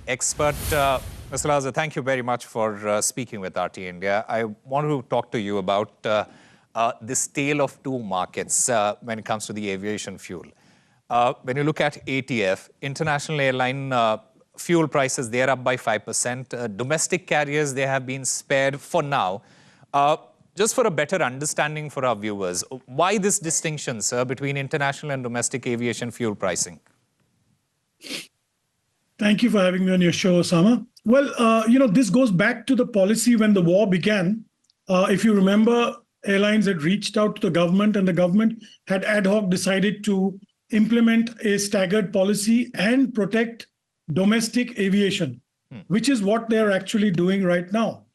expert. Mr. Laza, thank you very much for speaking with RT India. I want to talk to you about this tale of two markets when it comes to the aviation fuel. When you look at ATF, international airline fuel prices, they're up by 5%. Domestic carriers, they have been spared for now. Just for a better understanding for our viewers, why this distinction, sir, between international and domestic aviation fuel pricing? Thank you for having me on your show, Osama. Well, this goes back to the policy when the war began. If you remember, airlines had reached out to the government and the government had ad hoc decided to implement a staggered policy and protect domestic aviation, which is what they're actually doing right now.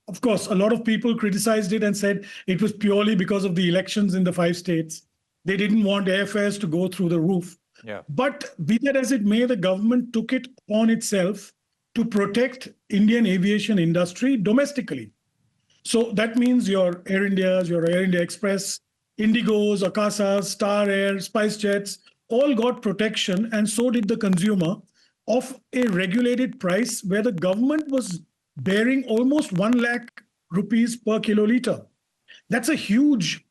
Of course, a lot of people criticized it and said it was purely because of the elections in the 5 states. They didn't want airfares to go through the roof. Yeah. But be that as it may, the government took it upon itself to protect Indian aviation industry domestically. So that means your Air Indias, your Air India Express, Indigos, Akasas, Star Air, SpiceJets, all got protection, and so did the consumer, of a regulated price where the government was bearing almost 1 lakh rupees per kiloliter. That's a huge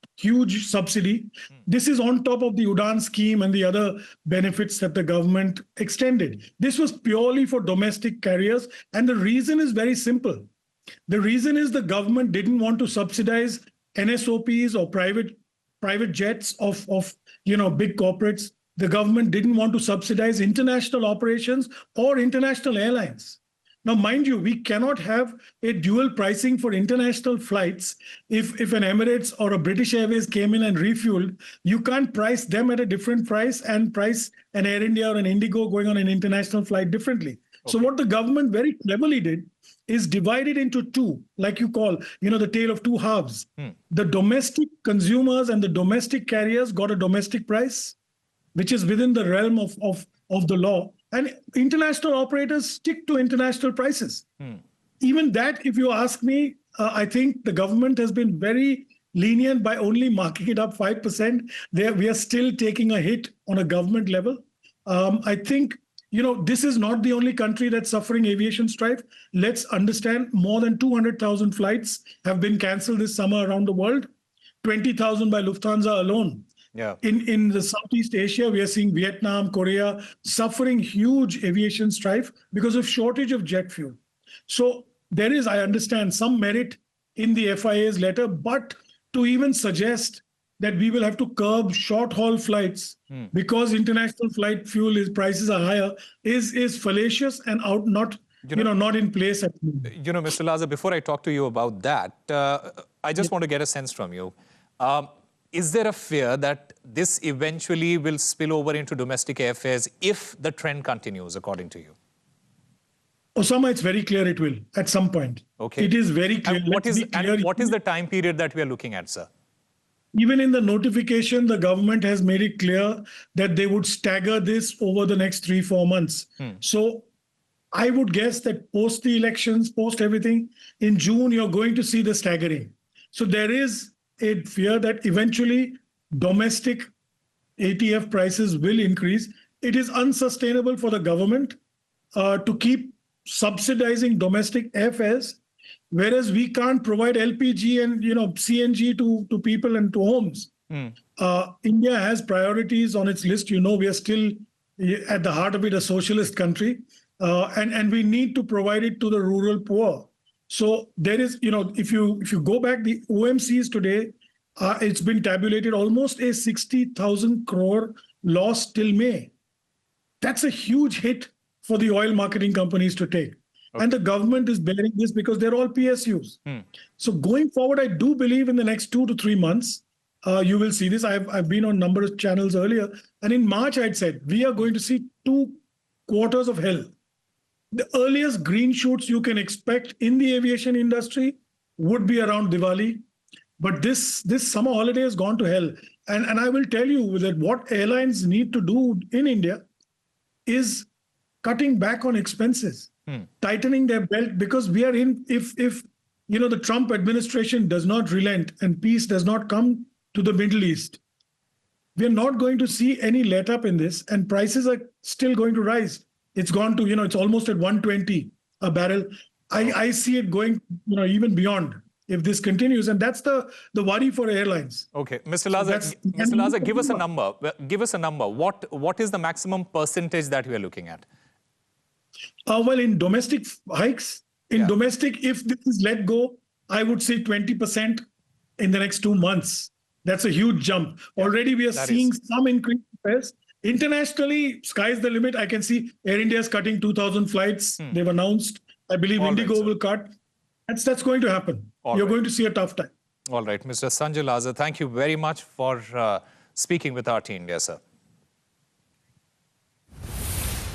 subsidy. This is on top of the Udan scheme and the other benefits that the government extended. This was purely for domestic carriers, and the reason is very simple. The reason is the government didn't want to subsidize NSOPs or private jets of big corporates. The government didn't want to subsidize international operations or international airlines. Now, mind you, we cannot have a dual pricing for international flights. If an Emirates or a British Airways came in and refueled, you can't price them at a different price and price an Air India or an Indigo going on an international flight differently. Okay. So what the government very cleverly did is divide it into two, like you call, the tale of two halves. The domestic consumers and the domestic carriers got a domestic price, which is within the realm of the law. And international operators stick to international prices. Even that, if you ask me, I think the government has been very lenient by only marking it up 5%. We are still taking a hit on a government level. I think, this is not the only country that's suffering aviation strife. Let's understand, more than 200,000 flights have been cancelled this summer around the world, 20,000 by Lufthansa alone. Yeah. In the Southeast Asia, we are seeing Vietnam, Korea suffering huge aviation strife because of shortage of jet fuel. So there is, I understand, some merit in the FIA's letter, but to even suggest that we will have to curb short-haul flights because international flight fuel prices are higher is fallacious and not in place at the moment. Mr. Laza, before I talk to you about that, I just want to get a sense from you. Is there a fear that this eventually will spill over into domestic airfares if the trend continues, according to you? Osama, it's very clear it will at some point. Okay. It is very clear. And what is the time period that we are looking at, sir? Even in the notification, the government has made it clear that they would stagger this over the next 3-4 months. So I would guess that post the elections, post everything, in June, you're going to see the staggering. So there is a fear that eventually domestic ATF prices will increase. It is unsustainable for the government to keep subsidizing domestic airfares, whereas we can't provide LPG and CNG to people and to homes. India has priorities on its list. We are still at the heart of it a socialist country, and we need to provide it to the rural poor. So there is, if you go back, the OMCs today, it's been tabulated almost a 60,000 crore loss till May. That's a huge hit for the oil marketing companies to take. Okay. And the government is bearing this because they're all PSUs. So going forward, I do believe in the next 2 to 3 months, you will see this. I've been on a number of channels earlier. And in March, I'd said, we are going to see 2 quarters of hell. The earliest green shoots you can expect in the aviation industry would be around Diwali. But this summer holiday has gone to hell. And I will tell you that what airlines need to do in India is cutting back on expenses, tightening their belt, because we are in, if the Trump administration does not relent and peace does not come to the Middle East, we are not going to see any let up in this, and prices are still going to rise. It's gone to, it's almost at 120 a barrel. I see it going, even beyond if this continues. And that's the worry for airlines. Okay, Mr. Laza, give us a number. Give us a number. What is the maximum percentage that we are looking at? Well, in domestic hikes, domestic, if this is let go, I would say 20% in the next 2 months. That's a huge jump. Already we are seeing some increase in fares. Internationally, sky's the limit. I can see Air India is cutting 2,000 flights. They've announced. I believe Indigo will cut. That's going to happen. You're going to see a tough time. All right, Mr. Sanjay Laza, thank you very much for speaking with RT India, sir.